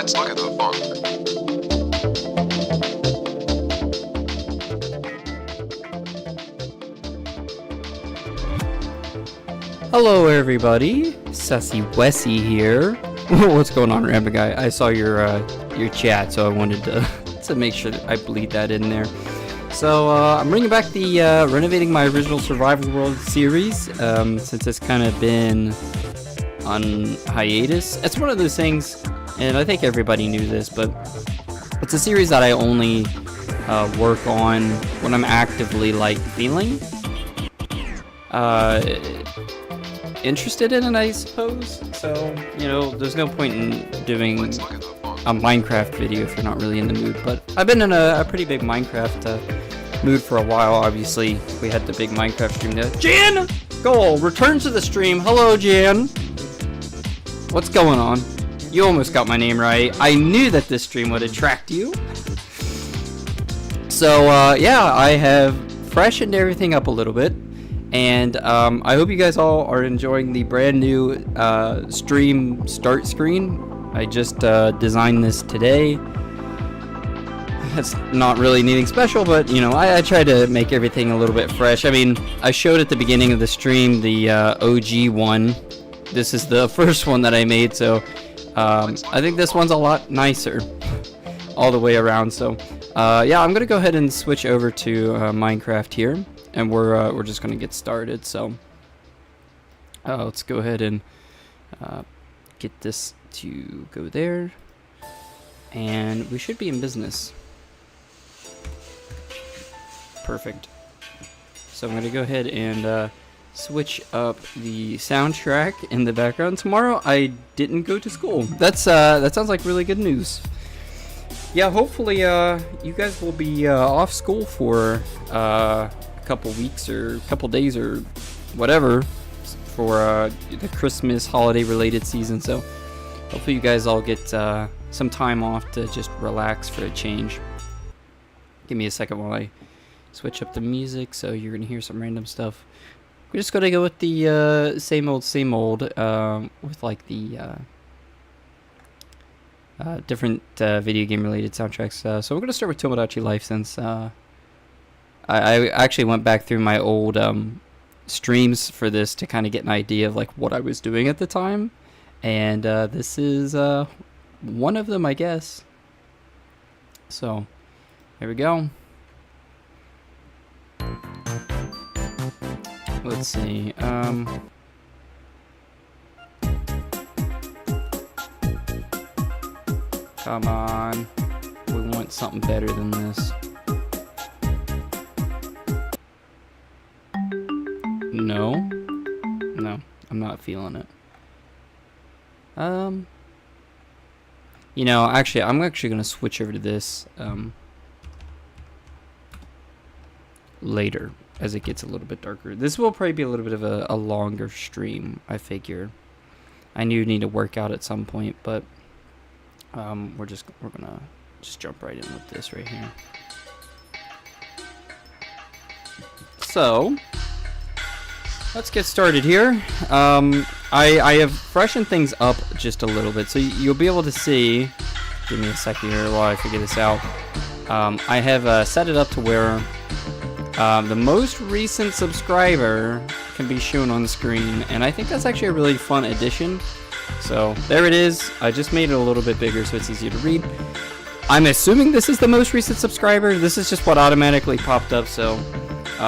Let's look at the font. Hello everybody, Sussy Wessy here. What's going on, Rambling Guy? I saw your chat, so I wanted to make sure that I bleed that in there. So I'm bringing back the Renovating My Original Survival World series, since it's kind of been on hiatus. It's one of those things, and I think everybody knew this, but it's a series that I only work on when I'm actively like feeling interested in it, I suppose. So, you know, there's no point in doing a Minecraft video if you're not really in the mood. But I've been in a pretty big Minecraft mood for a while. Obviously, we had the big Minecraft stream there. Jan! Goal, return to the stream. Hello, Jan. What's going on? You almost got my name right. I knew that this stream would attract you. So, yeah, I have freshened everything up a little bit. And I hope you guys all are enjoying the brand new stream start screen. I just designed this today. It's not really anything special, but you know, I try to make everything a little bit fresh. I mean, I showed at the beginning of the stream the OG one. This is the first one that I made, so I think this one's a lot nicer all the way around. So yeah, I'm gonna go ahead and switch over to Minecraft here. And we're just gonna get started. So let's go ahead and get this to go there, and we should be in business. Perfect. So I'm gonna go ahead and switch up the soundtrack in the background. Tomorrow I didn't go to school. That sounds like really good news. Yeah, hopefully you guys will be off school for couple weeks or couple days or whatever for the Christmas holiday related season. So hopefully you guys all get some time off to just relax for a change. Give me a second while I switch up the music, so you're gonna hear some random stuff. We're just gonna go with the same old with like the different video game related soundtracks. So we're gonna start with Tomodachi Life, since I actually went back through my old streams for this to kind of get an idea of like what I was doing at the time, and this is one of them, I guess. So here we go. Let's see. Come on, we want something better than this. No, I'm not feeling it. You know, actually, I'm actually gonna switch over to this later as it gets a little bit darker. This will probably be a little bit of a longer stream, I figure. I knew you need to work out at some point, but we're gonna just jump right in with this right here. So let's get started here. I have freshened things up just a little bit, so you'll be able to see. Give me a second here while I figure this out. I have set it up to where the most recent subscriber can be shown on the screen, and I think that's actually a really fun addition. So there it is. I just made it a little bit bigger so it's easier to read. I'm assuming this is the most recent subscriber. This is just what automatically popped up, so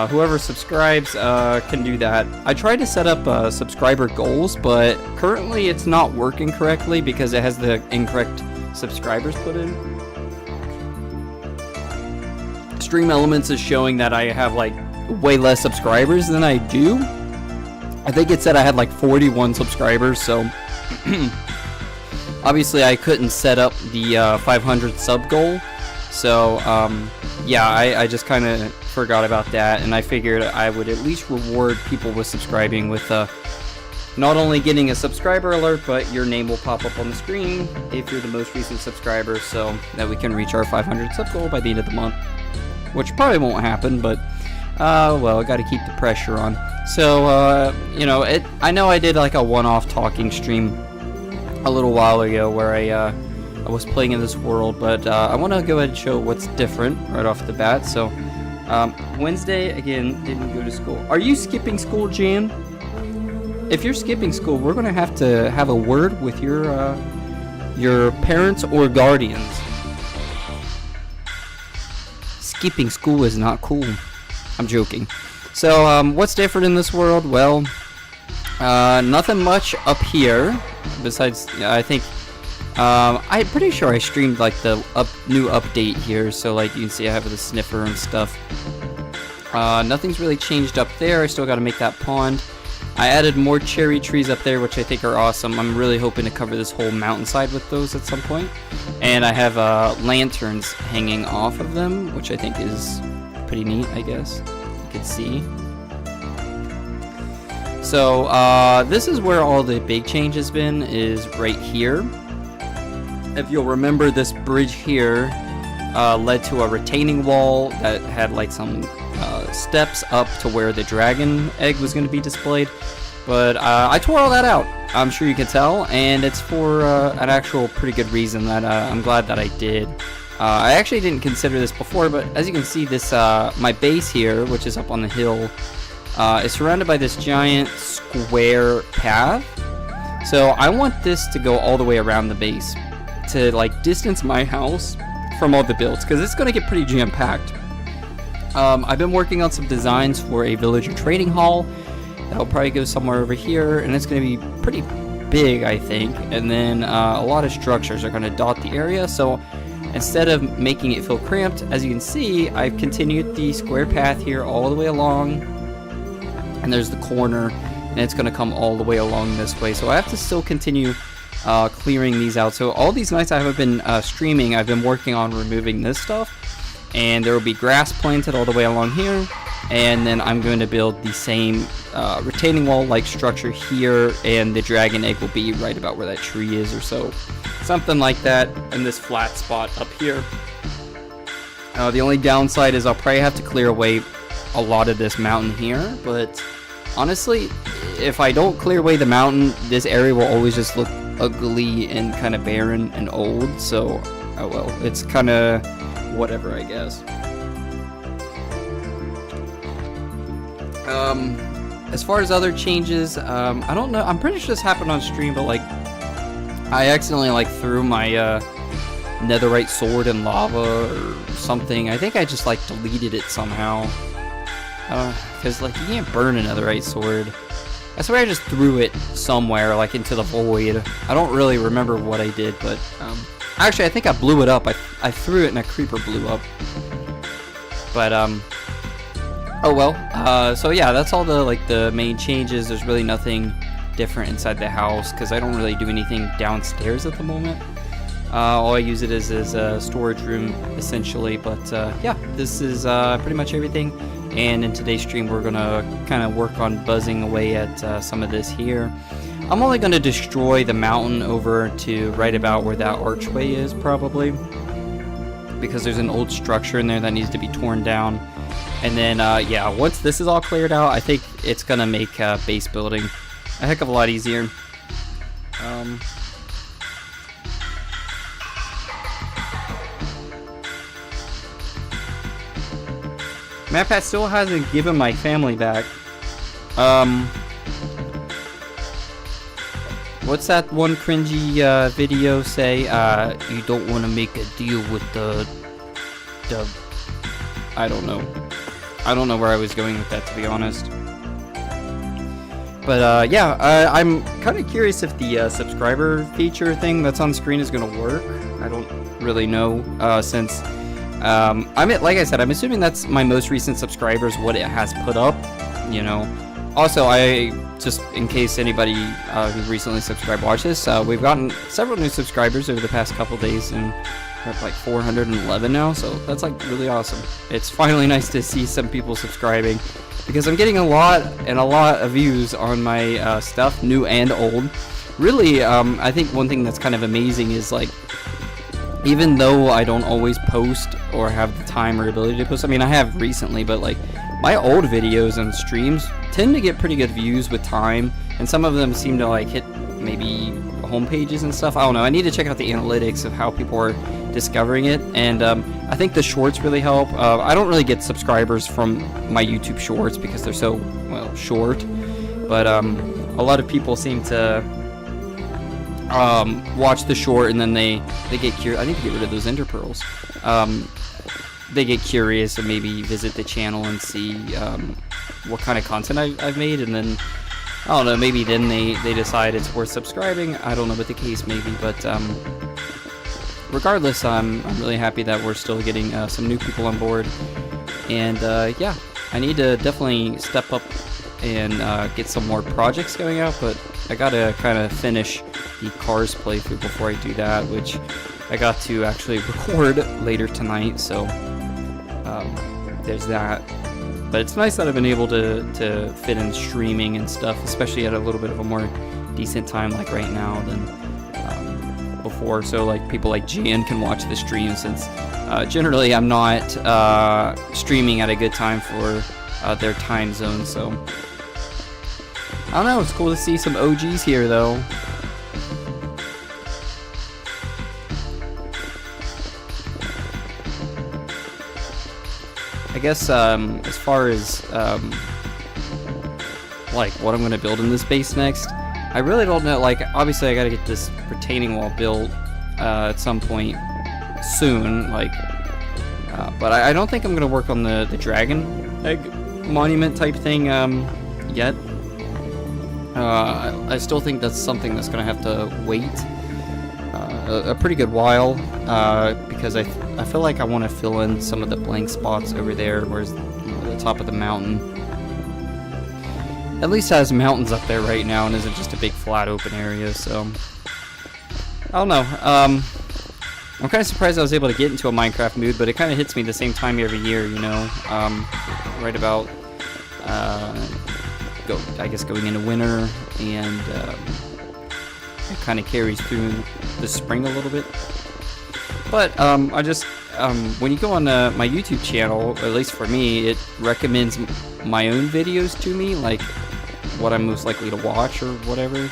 whoever subscribes can do that. I tried to set up subscriber goals, but currently it's not working correctly because it has the incorrect subscribers put in. Stream Elements is showing that I have like way less subscribers than I do. I think it said I had like 41 subscribers, so obviously I couldn't set up the 500 sub goal. So yeah, I just kind of forgot about that, and I figured I would at least reward people with subscribing with not only getting a subscriber alert, but your name will pop up on the screen if you're the most recent subscriber, so that we can reach our 500 sub goal by the end of the month, which probably won't happen, but well, I got to keep the pressure on. So you know, I know I did like a one-off talking stream a little while ago where I was playing in this world, but I want to go ahead and show what's different right off the bat. So Wednesday, again, didn't go to school. Are you skipping school, Jan? If you're skipping school, we're going to have a word with your parents or guardians. Skipping school is not cool. I'm joking. So what's different in this world? Well, nothing much up here. Besides, I think I'm pretty sure I streamed like the new update here. So like you can see, I have the sniffer and stuff. Nothing's really changed up there. I still got to make that pond. I added more cherry trees up there, which I think are awesome. I'm really hoping to cover this whole mountainside with those at some point. And I have lanterns hanging off of them, which I think is pretty neat, I guess. You can see. So this is where all the big change has been, is right here. If you'll remember, this bridge here led to a retaining wall that had like some steps up to where the dragon egg was going to be displayed, but I tore all that out. I'm sure you can tell, and it's for an actual pretty good reason that I'm glad that I did. I actually didn't consider this before, but as you can see, this my base here, which is up on the hill, is surrounded by this giant square path. So I want this to go all the way around the base to like distance my house from all the builds, because it's going to get pretty jam-packed. I've been working on some designs for a villager trading hall that'll probably go somewhere over here, and it's going to be pretty big, I think. And then a lot of structures are going to dot the area, so instead of making it feel cramped, as you can see, I've continued the square path here all the way along, and there's the corner, and it's going to come all the way along this way. So I have to still continue clearing these out. So all these nights I haven't been streaming, I've been working on removing this stuff. And there will be grass planted all the way along here, and then I'm going to build the same retaining wall like structure here, and the dragon egg will be right about where that tree is or so, something like that, in this flat spot up here. The only downside is I'll probably have to clear away a lot of this mountain here, but honestly, if I don't clear away the mountain, this area will always just look ugly and kind of barren and old. So oh well, it's kind of whatever, I guess. As far as other changes, I don't know. I'm pretty sure this happened on stream, but like, I accidentally like threw my netherite sword in lava or something. I think I just like deleted it somehow. Because like you can't burn a netherite sword. I swear I just threw it somewhere, like into the void. I don't really remember what I did, but actually, I think I blew it up. I threw it and a creeper blew up. But, oh well. So yeah, that's all the main changes. There's really nothing different inside the house, because I don't really do anything downstairs at the moment. All I use it as is a storage room, essentially. But, yeah, this is pretty much everything. And in today's stream, we're going to kind of work on buzzing away at some of this here. I'm only going to destroy the mountain over to right about where that archway is, probably, because there's an old structure in there that needs to be torn down. And then, yeah, once this is all cleared out, I think it's going to make base building a heck of a lot easier. MatPat still hasn't given my family back. What's that one cringy video say? You don't want to make a deal with the... I don't know. I don't know where I was going with that, to be honest. But yeah, I'm kind of curious if the subscriber feature thing that's on screen is going to work. I don't really know, since... like I said, I'm assuming that's my most recent subscribers, what it has put up, you know. Also, just in case anybody who recently subscribed watched this, we've gotten several new subscribers over the past couple days, and we're at like 411 now, so that's like really awesome. It's finally nice to see some people subscribing, because I'm getting a lot of views on my stuff, new and old. Really, I think one thing that's kind of amazing is, like, even though I don't always post or have the time or ability to post, I mean, I have recently, but like my old videos and streams tend to get pretty good views with time, and some of them seem to like hit maybe home pages and stuff. I don't know. I need to check out the analytics of how people are discovering it, and I think the shorts really help. I don't really get subscribers from my YouTube shorts because they're so short, but a lot of people seem to watch the short and then they get curious. I need to get rid of those ender pearls. They get curious and maybe visit the channel and see what kind of content I've made, and then I don't know, maybe then they decide it's worth subscribing. I don't know what the case may be, but regardless, I'm really happy that we're still getting some new people on board, and yeah, I need to definitely step up and get some more projects going out, but I gotta kind of finish the Cars playthrough before I do that, which I got to actually record later tonight, so there's that. But it's nice that I've been able to fit in streaming and stuff, especially at a little bit of a more decent time like right now than before, so like people like Jan can watch the stream, since generally I'm not streaming at a good time for their time zone. So I don't know, it's cool to see some OGs here though. I guess as far as like what I'm gonna build in this base next, I really don't know. Like, obviously I gotta get this retaining wall built at some point soon, like but I don't think I'm gonna work on the dragon egg monument type thing yet. I still think that's something that's gonna have to wait a pretty good while, because I feel like I want to fill in some of the blank spots over there, whereas the top of the mountain at least has mountains up there right now and isn't just a big flat open area. So I don't know. I'm kind of surprised I was able to get into a Minecraft mood, but it kind of hits me the same time every year, you know, right about I guess going into winter, and it kind of carries through the spring a little bit. But I just when you go on my YouTube channel, at least for me, it recommends my own videos to me, like what I'm most likely to watch or whatever.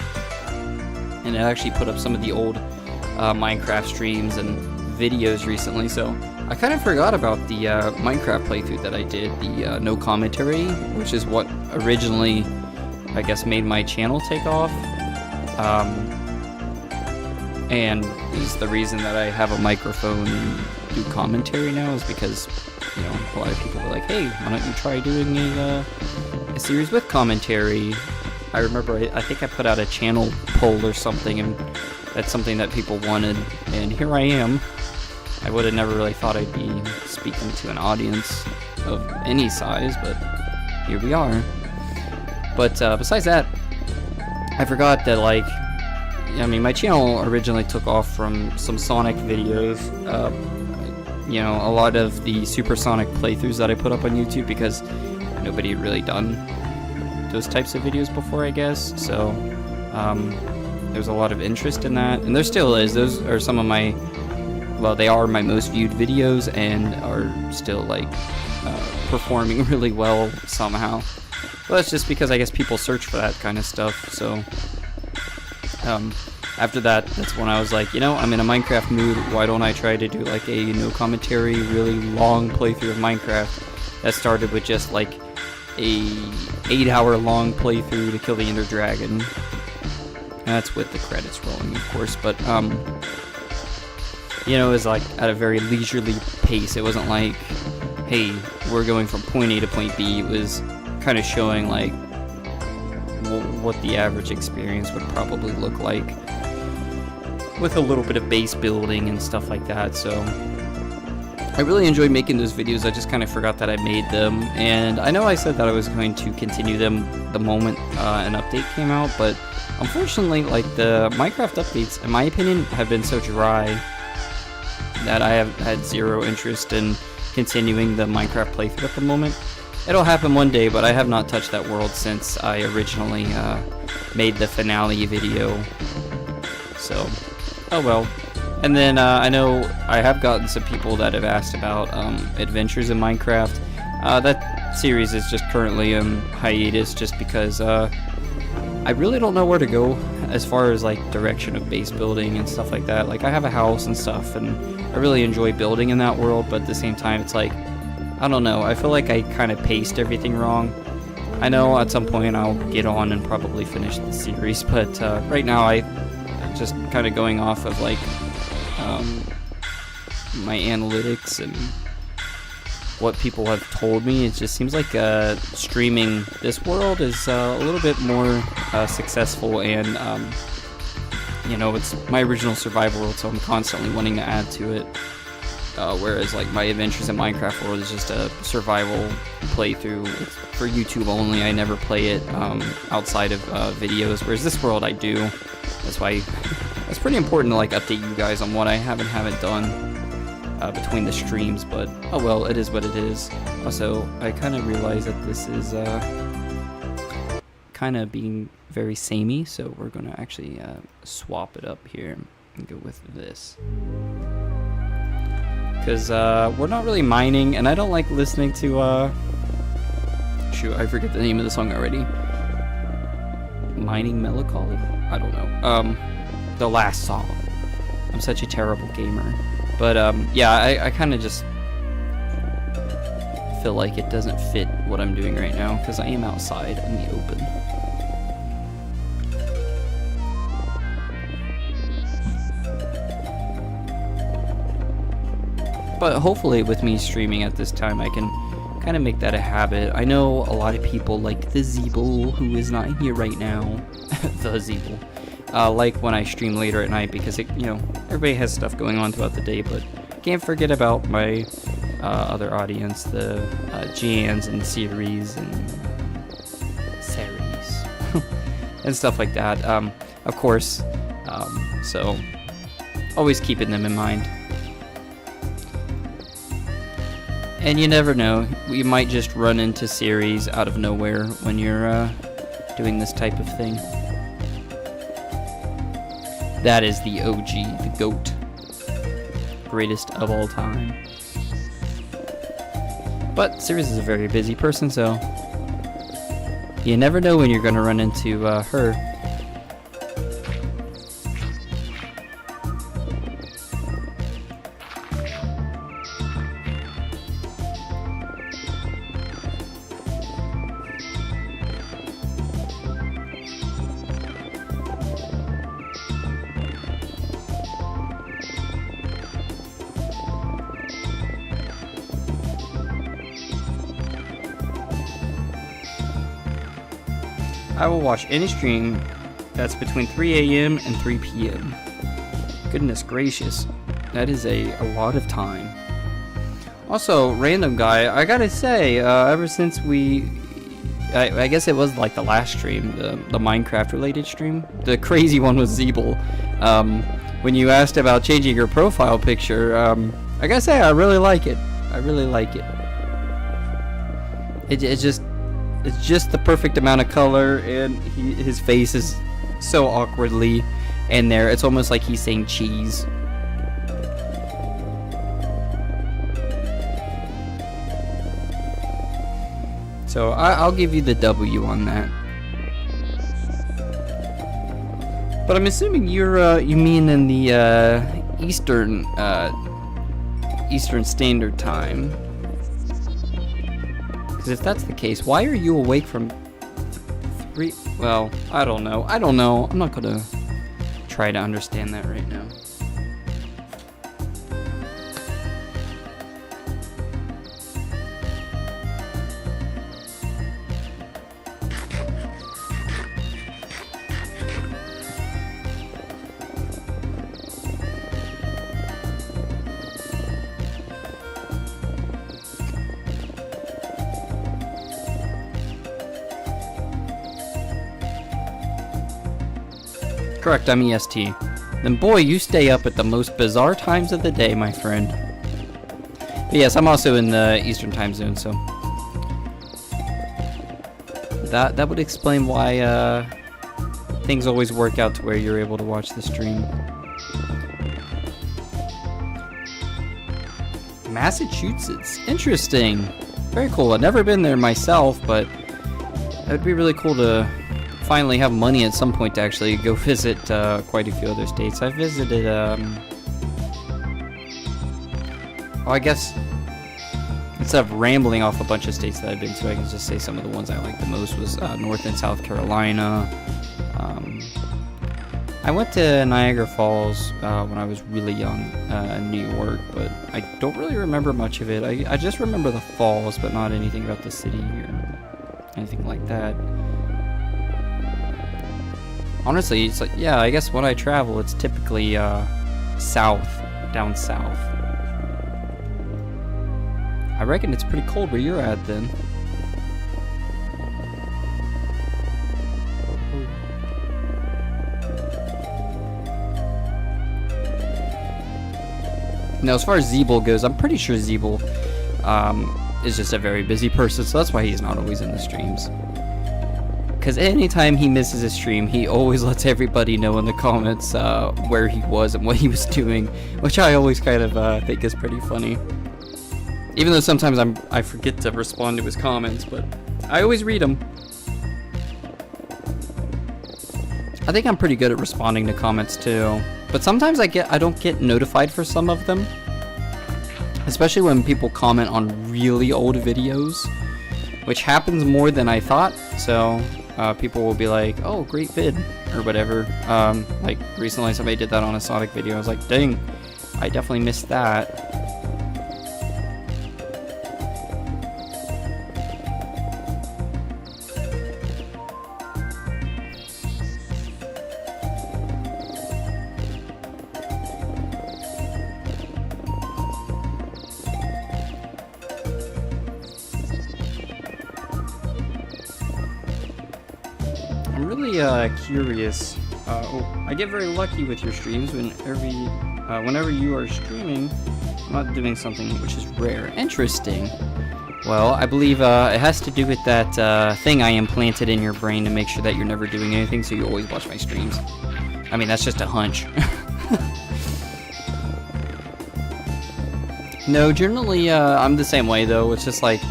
And it actually put up some of the old Minecraft streams and videos recently, so I kind of forgot about the Minecraft playthrough that I did, the no commentary, which is what originally, I guess, made my channel take off. And is the reason that I have a microphone and do commentary now, is because, you know, a lot of people were like, hey, why don't you try doing a series with commentary? I remember, I think I put out a channel poll or something, and that's something that people wanted, and here I am. I would have never really thought I'd be speaking to an audience of any size, but here we are. But besides that, I forgot that, like, I mean, my channel originally took off from some Sonic videos, you know, a lot of the Supersonic playthroughs that I put up on YouTube, because nobody had really done those types of videos before, I guess, so there's a lot of interest in that, and there still is. Those are some of my, well, they are my most viewed videos, and are still, like, performing really well somehow. Well, that's just because I guess people search for that kind of stuff, so after that, that's when I was like, you know, I'm in a Minecraft mood, why don't I try to do like a no commentary, really long playthrough of Minecraft that started with just like a 8-hour long playthrough to kill the Ender Dragon. And that's with the credits rolling, of course, but you know, it was like at a very leisurely pace. It wasn't like, hey, we're going from point A to point B. It was kind of showing like what the average experience would probably look like, with a little bit of base building and stuff like that. So I really enjoyed making those videos. I just kind of forgot that I made them, and I know I said that I was going to continue them the moment an update came out, but unfortunately, like, the Minecraft updates, in my opinion, have been so dry that I have had zero interest in continuing the Minecraft playthrough at the moment. It'll happen one day, but I have not touched that world since I originally made the finale video. So, oh well. And then I know I have gotten some people that have asked about adventures in Minecraft. That series is just currently on hiatus just because I really don't know where to go as far as like direction of base building and stuff like that. Like I have a house and stuff, and I really enjoy building in that world, but at the same time it's like, I don't know, I feel like I kind of paced everything wrong. I know at some point I'll get on and probably finish the series, but right now I'm just kind of going off of like my analytics and what people have told me. It just seems like streaming this world is a little bit more successful, and you know, it's my original survival world, so I'm constantly wanting to add to it. Whereas like my Adventures in Minecraft world is just a survival playthrough. It's for YouTube only. I never play it outside of videos, whereas this world I do. That's why it's pretty important to like update you guys on what I haven't done between the streams, but oh well, it is what it is. Also, I kind of realize that this is kind of being very samey, so we're gonna actually swap it up here and go with this. Because we're not really mining, and I don't like listening to, shoot, I forget the name of the song already. Mining Melancholy? I don't know. The last song. I'm such a terrible gamer. But, yeah, I kind of just feel like it doesn't fit what I'm doing right now, because I am outside in the open. But hopefully with me streaming at this time, I can kind of make that a habit. I know a lot of people like the Zeeble, who is not here right now, the Zeeble, like when I stream later at night, because it, you know, everybody has stuff going on throughout the day, but can't forget about my other audience, the Jans and series and series and stuff like that. Of course, so always keeping them in mind. And you never know, we might just run into series out of nowhere when you're doing this type of thing. That is the OG, the GOAT. Greatest of all time. But Series is a very busy person, so you never know when you're going to run into her. I will watch any stream that's between 3 a.m. and 3 p.m. Goodness gracious, that is a lot of time. Also, random guy, I gotta say, ever since I guess it was like the last stream, the Minecraft related stream, the crazy one with Zeeble, when you asked about changing your profile picture, I gotta say, I really like it. I really like it. It's just the perfect amount of color, and his face is so awkwardly in there. It's almost like he's saying cheese. So I'll give you the W on that. But I'm assuming you mean in the Eastern Standard Time. If that's the case, why are you awake from 3? Well, I don't know. I'm not gonna try to understand that right now. Correct, I'm EST. Then boy, you stay up at the most bizarre times of the day, my friend. But yes, I'm also in the Eastern time zone, so that would explain why things always work out to where you're able to watch the stream. Massachusetts, interesting. Very cool. I've never been there myself, but it would be really cool to finally have money at some point to actually go visit quite a few other states. I visited, well, I guess instead of rambling off a bunch of states that I've been to, I can just say some of the ones I liked the most was North and South Carolina. I went to Niagara Falls when I was really young in New York, but I don't really remember much of it. I just remember the falls, but not anything about the city or anything like that. Honestly, it's like, yeah, I guess when I travel, it's typically south, down south. I reckon it's pretty cold where you're at then. Now, as far as Zeeble goes, I'm pretty sure Zeeble is just a very busy person, so that's why he's not always in the streams. Because anytime he misses a stream, he always lets everybody know in the comments where he was and what he was doing, which I always kind of think is pretty funny. Even though sometimes I forget to respond to his comments, but I always read them. I think I'm pretty good at responding to comments too, but sometimes I don't get notified for some of them, especially when people comment on really old videos, which happens more than I thought. So people will be like, "Oh, great vid," or whatever. Like recently, somebody did that on a Sonic video. I was like, "Dang, I definitely missed that." I'm really curious. I get very lucky with your streams whenever you are streaming. I'm not doing something which is rare. Interesting. Well, I believe it has to do with that thing I implanted in your brain to make sure that you're never doing anything, so you always watch my streams. I mean, that's just a hunch. No, generally I'm the same way though. It's just like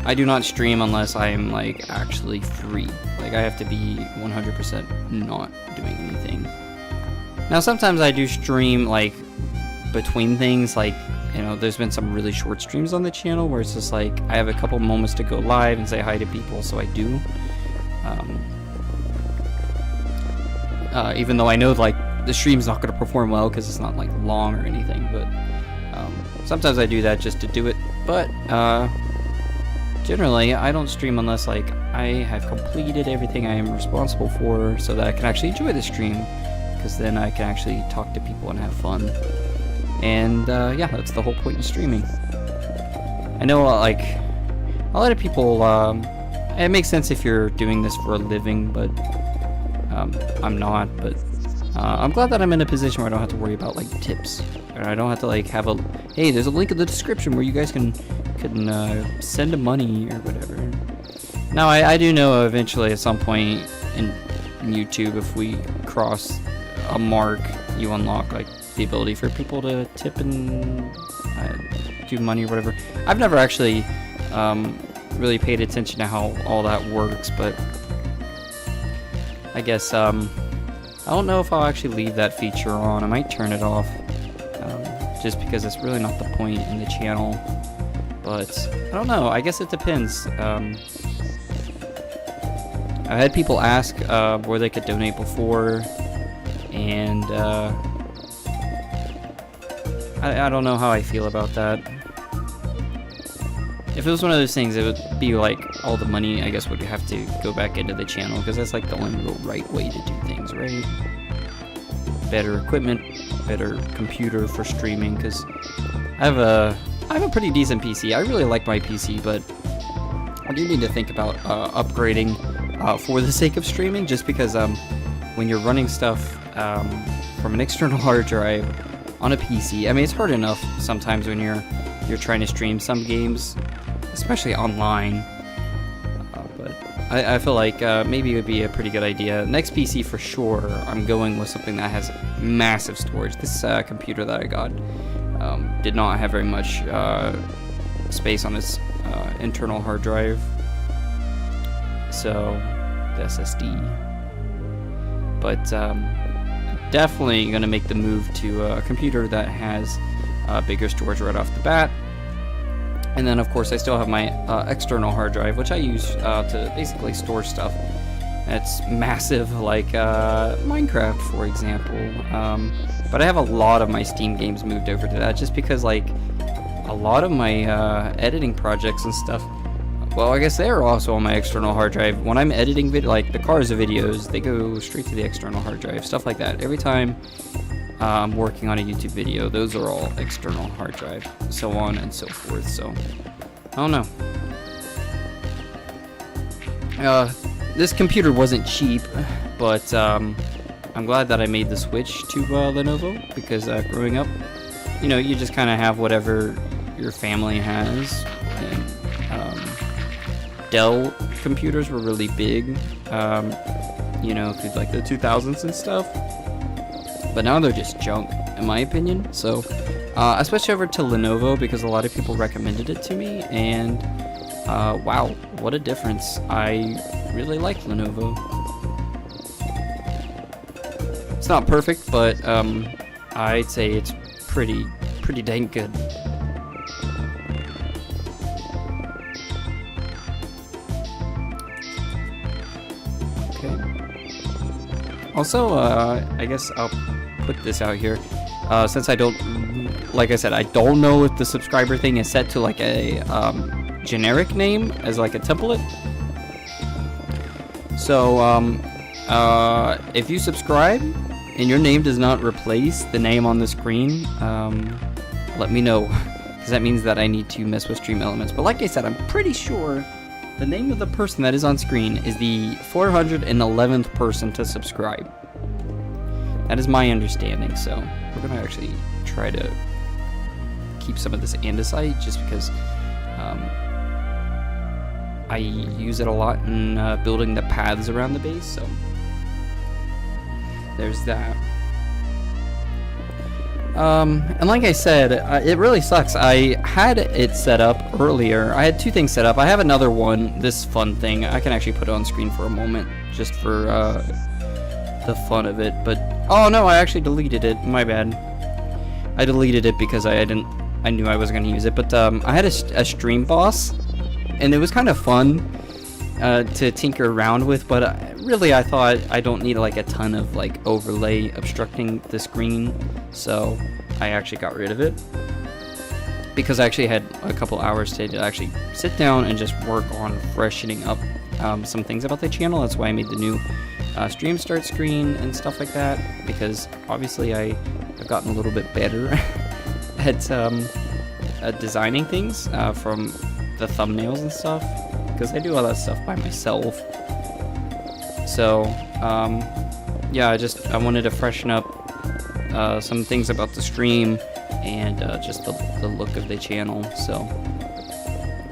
I do not stream unless I'm like actually free. Like I have to be 100% not doing anything. Now sometimes I do stream like between things, like, you know, there's been some really short streams on the channel where it's just like I have a couple moments to go live and say hi to people, so I do. Even though I know like the stream's not going to perform well because it's not like long or anything, but sometimes I do that just to do it. But generally I don't stream unless like I have completed everything I am responsible for, so that I can actually enjoy the stream, because then I can actually talk to people and have fun. And yeah, that's the whole point in streaming. I know like a lot of people, it makes sense if you're doing this for a living, but I'm not. But I'm glad that I'm in a position where I don't have to worry about like tips, or I don't have to like have a, hey, there's a link in the description where you guys can send money or whatever. Now I do know eventually at some point in YouTube, if we cross a mark, you unlock like the ability for people to tip and do money or whatever. I've never actually really paid attention to how all that works, but I guess I don't know if I'll actually leave that feature on. I might turn it off, just because it's really not the point in the channel. But I don't know, I guess it depends. I've had people ask where they could donate before, and I don't know how I feel about that. If it was one of those things, it would be like all the money, I guess, would have to go back into the channel, because that's like the only real right way to do things, right? Better equipment, better computer for streaming, because I have a pretty decent PC. I really like my PC, but I do need to think about upgrading for the sake of streaming, just because when you're running stuff from an external hard drive on a PC, I mean, it's hard enough sometimes when you're trying to stream some games, especially online. But I feel like maybe it would be a pretty good idea. Next PC for sure, I'm going with something that has massive storage. This computer that I got did not have very much space on its internal hard drive, so the SSD. but definitely gonna make the move to a computer that has bigger storage right off the bat. And then of course I still have my external hard drive, which I use to basically store stuff. It's massive, like Minecraft, for example. But I have a lot of my Steam games moved over to that, just because like a lot of my editing projects and stuff, well, I guess they're also on my external hard drive. When I'm editing like the Cars videos, they go straight to the external hard drive, stuff like that. Every time I'm working on a YouTube video, those are all external hard drive, so on and so forth. So I don't know. This computer wasn't cheap, but I'm glad that I made the switch to Lenovo, because growing up, you know, you just kind of have whatever your family has. And Dell computers were really big, you know, through like the 2000s and stuff. But now they're just junk, in my opinion. So I switched over to Lenovo because a lot of people recommended it to me, and wow, what a difference. I really like Lenovo. It's not perfect, but I'd say it's pretty dang good. Okay. Also, I guess I'll put this out here. Since I don't, like I said, I don't know if the subscriber thing is set to like a generic name as like a template. So, if you subscribe and your name does not replace the name on the screen, let me know, because that means that I need to mess with Stream Elements. But like I said, I'm pretty sure the name of the person that is on screen is the 411th person to subscribe. That is my understanding, so we're going to actually try to keep some of this andesite, just because I use it a lot in building the paths around the base, so there's that. And like I said, it really sucks. I had it set up earlier. I had two things set up. I have another one, this fun thing. I can actually put it on screen for a moment, just for the fun of it. But oh no, I actually deleted it. My bad. I deleted it because I knew I was going to use it. But I had a stream boss, and it was kind of fun to tinker around with, but really I thought I don't need like a ton of like overlay obstructing the screen, so I actually got rid of it, because I actually had a couple hours today to actually sit down and just work on freshening up some things about the channel. That's why I made the new stream start screen and stuff like that, because obviously I've gotten a little bit better at designing things from the thumbnails and stuff, because I do all that stuff by myself. So yeah, I wanted to freshen up some things about the stream and just the look of the channel. So,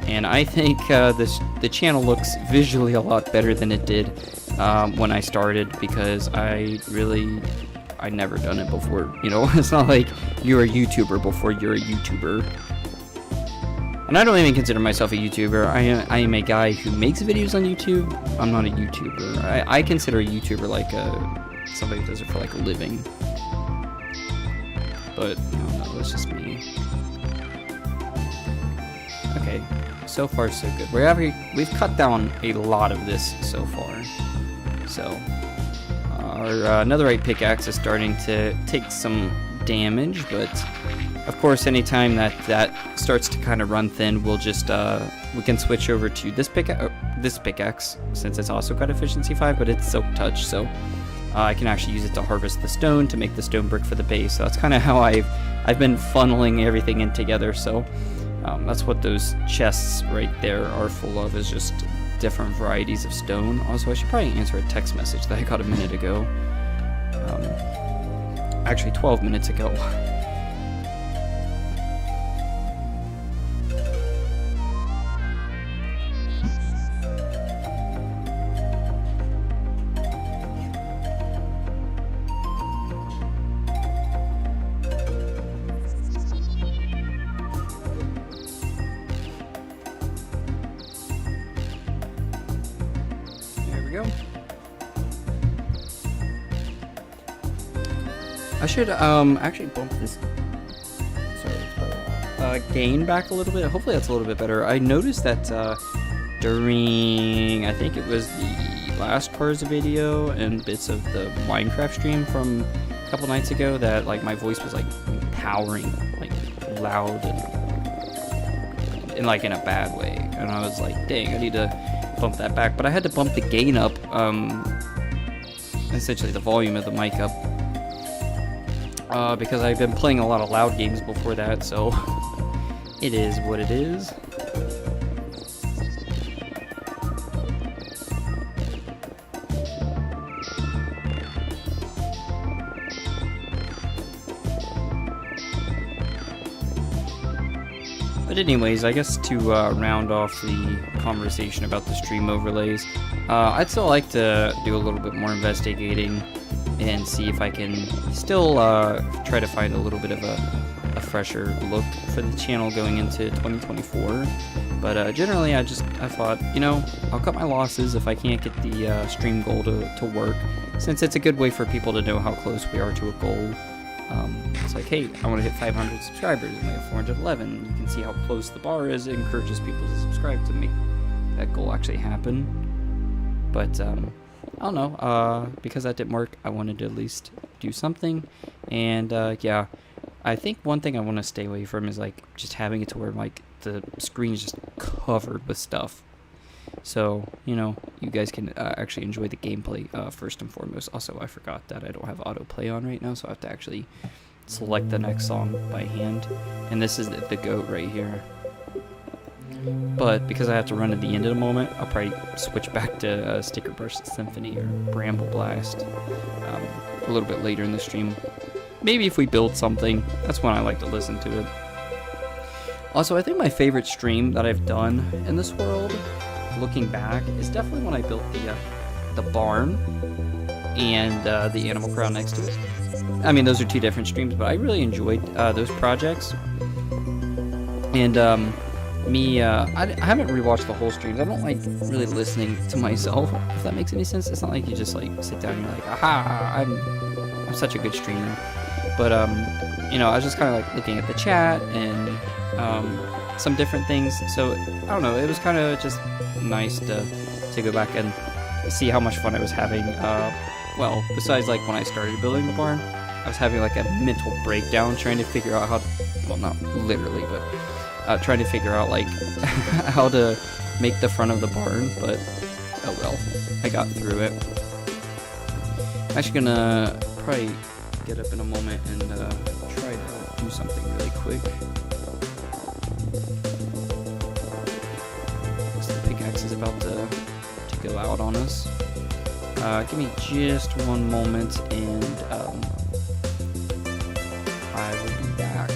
and I think the channel looks visually a lot better than it did when I started, because I never done it before. You know, it's not like you're a YouTuber before you're a YouTuber. And I don't even consider myself a YouTuber. I am a guy who makes videos on YouTube. I'm not a YouTuber. I consider a YouTuber like somebody who does it for like a living. But no, that's just me. Okay, so far so good. We've cut down a lot of this so far. So our netherite pickaxe is starting to take some damage, but of course, anytime that starts to kind of run thin, we'll just we can switch over to this pickaxe, since it's also got efficiency 5, but it's silk touch, so I can actually use it to harvest the stone to make the stone brick for the base. So that's kind of how I've been funneling everything in together. So that's what those chests right there are full of, is just different varieties of stone. Also, I should probably answer a text message that I got a minute ago. Actually, 12 minutes ago. I should actually bump this. Sorry, it's probably gain back a little bit. Hopefully that's a little bit better. I noticed that during, I think it was the last part of the video and bits of the Minecraft stream from a couple nights ago, that like my voice was like towering, like loud and like in a bad way, and I was like, dang, I need to bump that back. But I had to bump the gain up, essentially the volume of the mic up, because I've been playing a lot of loud games before that, so it is what it is. But anyways, I guess to round off the conversation about the stream overlays, I'd still like to do a little bit more investigating and see if I can still try to find a little bit of a fresher look for the channel going into 2024. But generally, I thought, you know, I'll cut my losses if I can't get the stream goal to work, since it's a good way for people to know how close we are to a goal. It's like, hey, I want to hit 500 subscribers, and I have 411. You can see how close the bar is. It encourages people to subscribe to make that goal actually happen. But I don't know, because that didn't work, I wanted to at least do something. And yeah, I think one thing I want to stay away from is like just having it to where like the screen is just covered with stuff. So, you know, you guys can actually enjoy the gameplay first and foremost. Also, I forgot that I don't have autoplay on right now, so I have to actually select the next song by hand. And this is the GOAT right here. But because I have to run at the end of the moment, I'll probably switch back to Sticker Burst Symphony or Bramble Blast a little bit later in the stream. Maybe if we build something, that's when I like to listen to it. Also, I think my favorite stream that I've done in this world, looking back, is definitely when I built the barn and the Animal Crown next to it. I mean, those are two different streams, but I really enjoyed those projects. And I haven't rewatched the whole streams. I don't like really listening to myself, if that makes any sense. It's not like you just like sit down and you're like, aha, I'm such a good streamer. But you know, I was just kind of like looking at the chat and some different things. So I don't know, it was kind of just nice to go back and see how much fun I was having. Well, besides like when I started building the barn, I was having like a mental breakdown trying to figure out how to, well, not literally, but trying to figure out like how to make the front of the barn. But oh well, I got through it. I'm actually gonna probably get up in a moment and try to do something really quick. The pickaxe is about to go out on us. Give me just one moment and I will be back.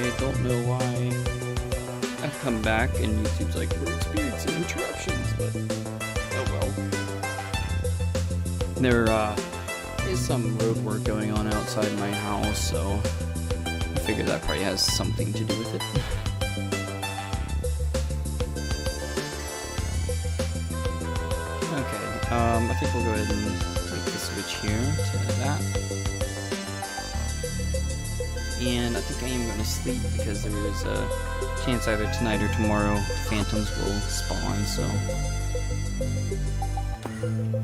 I don't know why I've come back and YouTube's like, we're experiencing interruptions, but oh well. There is some road work going on outside my house, so I figure that probably has something to do with it. Okay, I think we'll go ahead and make the switch here to that. And I think I am going to sleep because there is a chance either tonight or tomorrow phantoms will spawn, so...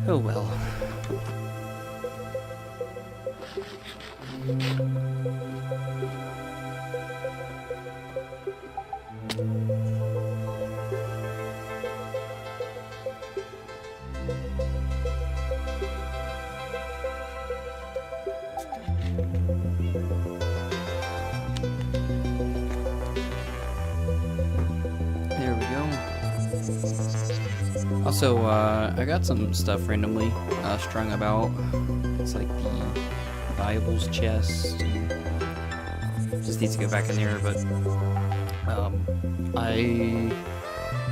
Oh well. Also, I got some stuff randomly strung about. It's like the Bibles chest. And just needs to go back in there, but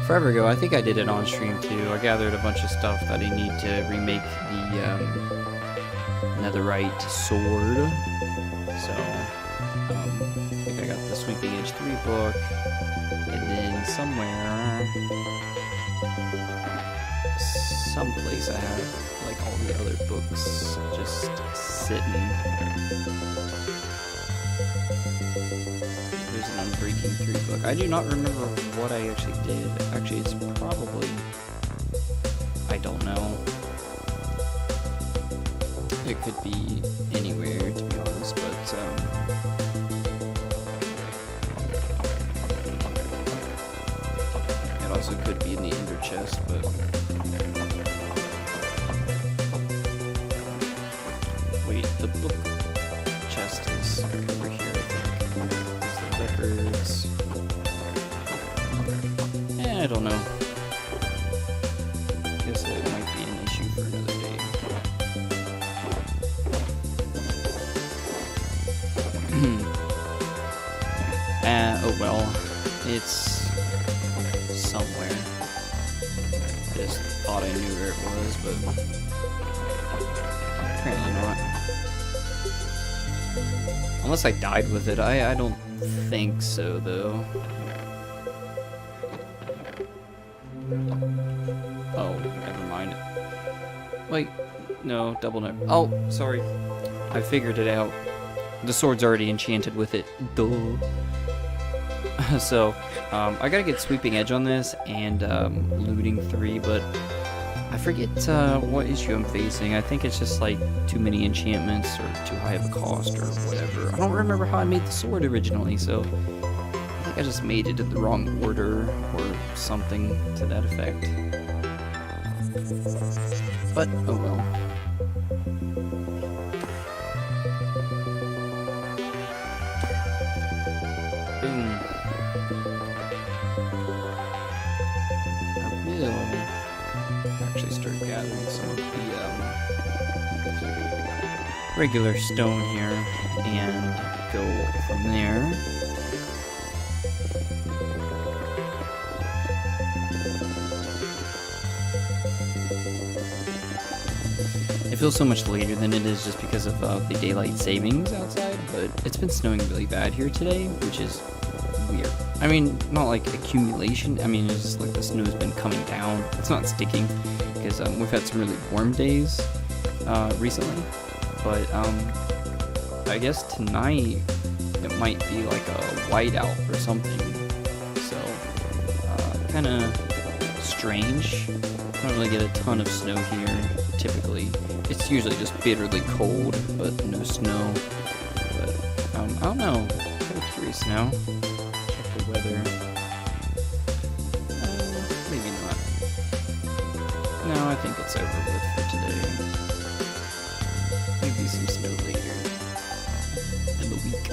forever ago, I think I did it on stream too. I gathered a bunch of stuff that I need to remake the netherite sword. So, I think I got the Sweeping Edge 3 book, and then someplace I have like all the other books just sitting. There's an Unbreaking 3 book. I do not remember what I actually did. Actually, it's probably... I don't know. It could be anywhere, to be honest, but it also could be in the Ender chest, but... Wait, the book chest is over here, I think. There's the records. I don't know. Guess it might be an issue for another day. Oh well. It's somewhere. I just thought I knew where it was, but apparently not. Unless I died with it. I don't think so, though. Oh, never mind. Wait, no, double no. Oh, sorry. I figured it out. The sword's already enchanted with it. Duh. So, I gotta get Sweeping Edge on this and Looting 3, but I forget what issue I'm facing. I think it's just like too many enchantments or too high of a cost or whatever. I don't remember how I made the sword originally, so I think I just made it in the wrong order or something to that effect. But, oh well. Boom. I will actually start gathering some of the regular stone here and go from there. It feels so much later than it is just because of the daylight savings outside, but it's been snowing really bad here today, which is weird. I mean, not like accumulation, I mean, it's just like the snow's been coming down. It's not sticking, because we've had some really warm days recently, but I guess tonight it might be like a whiteout or something, so kind of strange. I don't really get a ton of snow here, typically. It's usually just bitterly cold, but no snow. don't know. I'm curious now. Check the weather. Maybe not. No, I think it's over with for today. Maybe some snow later in the week.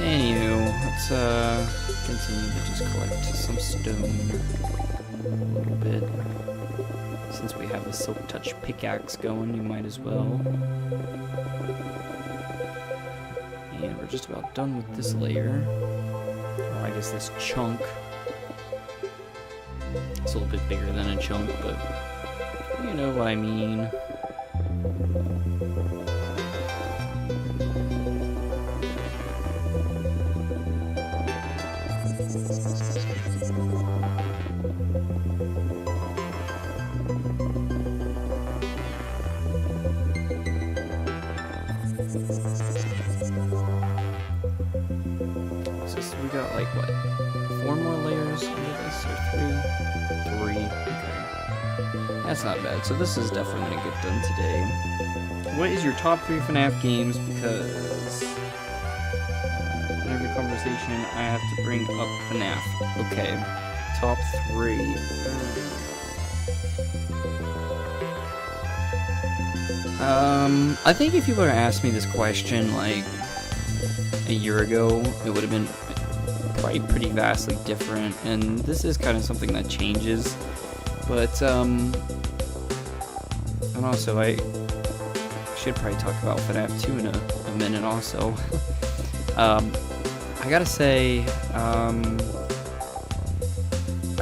Anywho, let's continue to just collect some stone a little bit. Since we have a silk touch pickaxe going, you might as well. And we're just about done with this layer. Or I guess this chunk. It's a little bit bigger than a chunk, but you know what I mean. We got like what, 4 more layers under this, or 3? 3. Okay, that's not bad. So this is definitely gonna get done today. What is your top 3 FNAF games? Because in every conversation I have to bring up FNAF. Okay, top 3. I think if you were to ask me this question like a year ago, it would have been probably pretty vastly different, and this is kind of something that changes, but and also I should probably talk about FNAF 2 in a minute also. I gotta say, I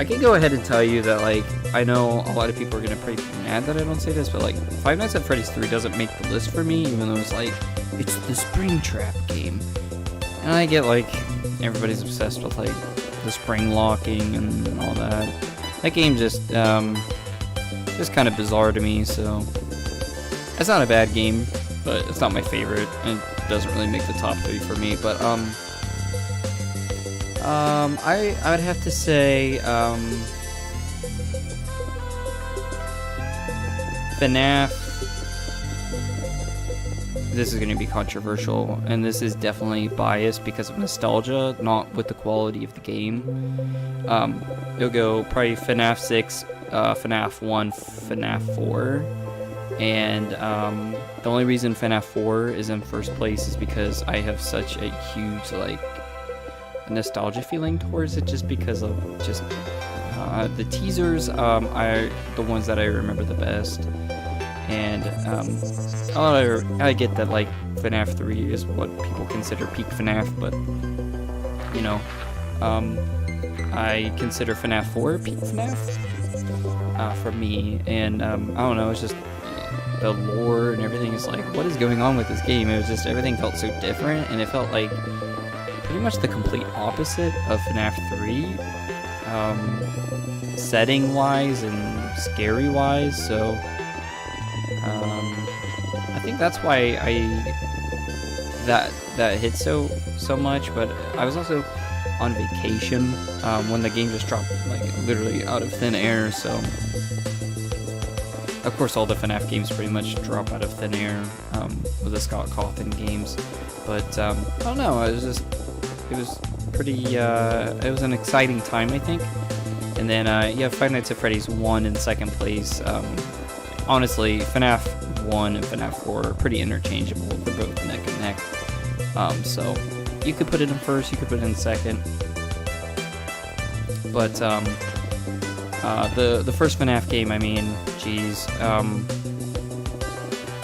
can go ahead and tell you that, like, I know a lot of people are gonna probably be mad that I don't say this, but like Five Nights at Freddy's 3 doesn't make the list for me, even though it's like, it's the Springtrap game. And I get like everybody's obsessed with like the spring locking and all that. That game just kind of bizarre to me, so it's not a bad game, but it's not my favorite. It doesn't really make the top 3 for me, but I would have to say FNAF. This is going to be controversial, and this is definitely biased because of nostalgia, not with the quality of the game. It'll go probably FNAF 6, FNAF 1, FNAF 4, and the only reason FNAF 4 is in first place is because I have such a huge, like, nostalgia feeling towards it, just because of just the teasers are the ones that I remember the best. And I get that like FNAF 3 is what people consider peak FNAF, but you know, I consider FNAF 4 peak FNAF for me. And I don't know, it's just the lore and everything is like, what is going on with this game? It was just, everything felt so different, and it felt like pretty much the complete opposite of FNAF 3, setting wise and scary wise. So I think that's why that hit so much. But I was also on vacation when the game just dropped, like, literally out of thin air. So of course all the FNAF games pretty much drop out of thin air with the Scott Cawthon games. But I don't know, it was pretty it was an exciting time, I think. And then yeah, Five Nights at Freddy's 1 in second place. Honestly, FNAF 1 and FNAF 4 are pretty interchangeable. They're both neck and neck. So you could put it in first, you could put it in second. But the first FNAF game, I mean, geez,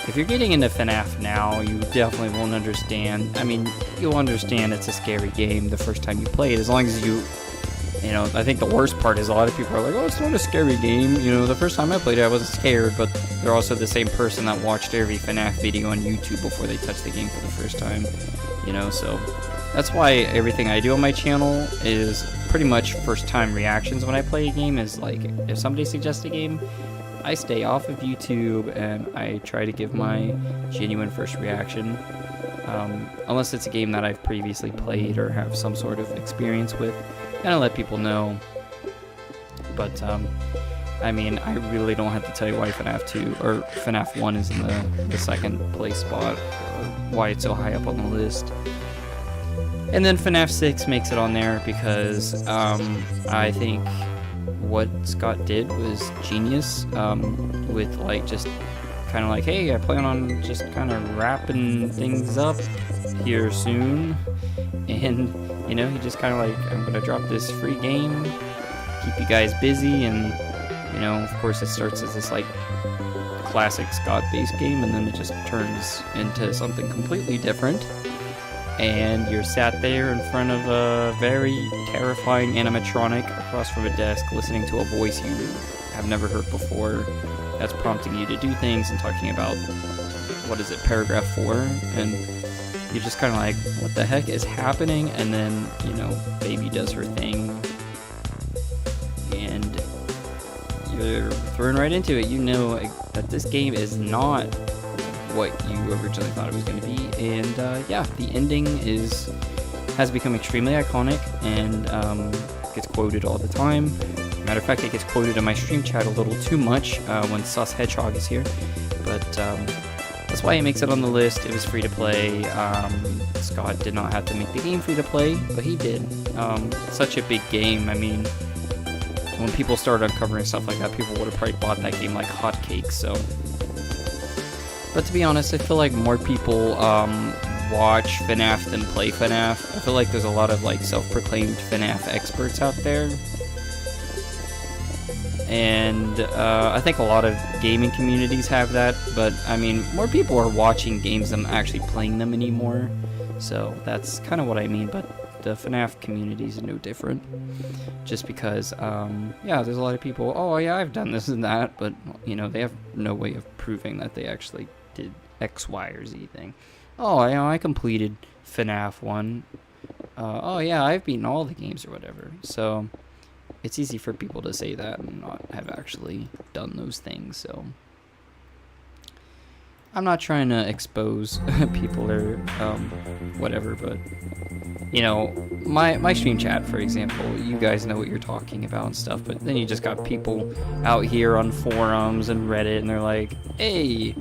if you're getting into FNAF now, you definitely won't understand. I mean, you'll understand it's a scary game the first time you play it, as long as you know, I think the worst part is a lot of people are like, oh, it's not a scary game. You know, the first time I played it, I wasn't scared, but they're also the same person that watched every FNAF video on YouTube before they touched the game for the first time, you know, so that's why everything I do on my channel is pretty much first time reactions when I play a game. Is like, if somebody suggests a game, I stay off of YouTube and I try to give my genuine first reaction, unless it's a game that I've previously played or have some sort of experience with, and I let people know. But I mean, I really don't have to tell you why FNAF 2 or FNAF 1 is in the second place spot, or why it's so high up on the list. And then FNAF 6 makes it on there because I think what Scott did was genius, with like just kind of like, hey, I plan on just kind of wrapping things up here soon, and you know, he just kind of like, I'm gonna drop this free game, keep you guys busy, and you know, of course it starts as this like classic Scott based game, and then it just turns into something completely different, and you're sat there in front of a very terrifying animatronic across from a desk listening to a voice you have never heard before that's prompting you to do things and talking about, what is it, paragraph 4, and you're just kind of like, what the heck is happening? And then, you know, Baby does her thing, and you're thrown right into it. You know that this game is not what you originally thought it was going to be, and yeah, the ending has become extremely iconic, and gets quoted all the time. Matter of fact, it gets quoted in my stream chat a little too much when Sus Hedgehog is here, but that's why it makes it on the list. It was free to play. Scott did not have to make the game free to play, but he did. Such a big game. I mean, when people started uncovering stuff like that, people would have probably bought that game like hotcakes. So, but to be honest, I feel like more people watch FNAF than play FNAF. I feel like there's a lot of like self-proclaimed FNAF experts out there. And I think a lot of gaming communities have that, but I mean, more people are watching games than actually playing them anymore, so that's kind of what I mean. But the FNAF community is no different, just because, yeah, there's a lot of people, oh yeah, I've done this and that, but, you know, they have no way of proving that they actually did X, Y, or Z thing. Oh, you know, I completed FNAF 1, oh yeah, I've beaten all the games or whatever, so it's easy for people to say that and not have actually done those things. So I'm not trying to expose people or whatever, but you know, my stream chat, for example, you guys know what you're talking about and stuff, but then you just got people out here on forums and Reddit, and they're like, hey,